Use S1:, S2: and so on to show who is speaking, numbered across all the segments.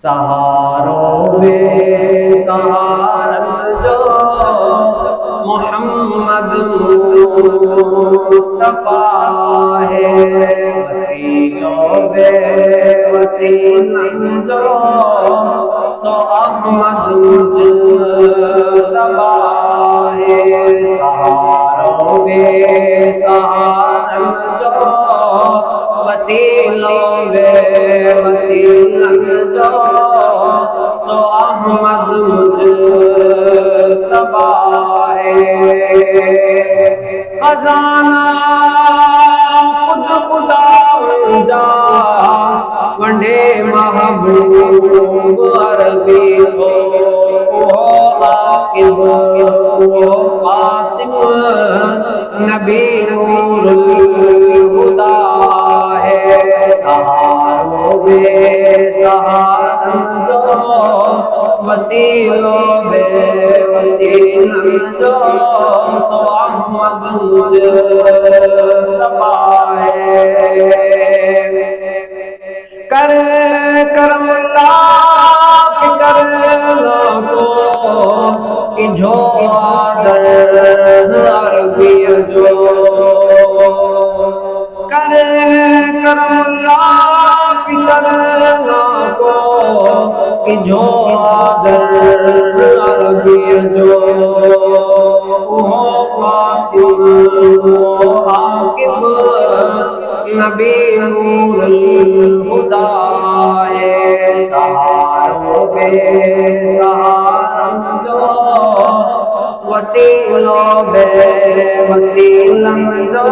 S1: سہاروں بے سہارت جو محمد مصطفیٰ ہے، وسیلوں بے وسیلہ جو سو احمد مجتبیٰ ہے، سہاروں بے سہارت جو وسیلوں بے وسیلہ جو سو احمد مجتبیٰ ہے، خزانہ خود خدا جا ونڈے محبوب عربی ہو عاقب ہو قاسم نبی نور الہدیٰ ہے، سہاروں بے سہارت جو وسیلوں بے وسیلہ جو سو احمد مجتبیٰ ہے، کر کرم اللہ فکر نہ کو کہ جو آدر عربی جو کر کرم اللہ فکر نہ کو کہ جو آدر عربی جو وہ قاسم وہ عاقب نبی نور الہدیٰ ہے، سہاروں بے سہارت جو وسیلوں بے وسیلہ جو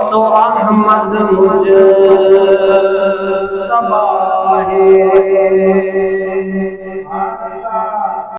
S1: سو احمد مجتبیٰ ہے۔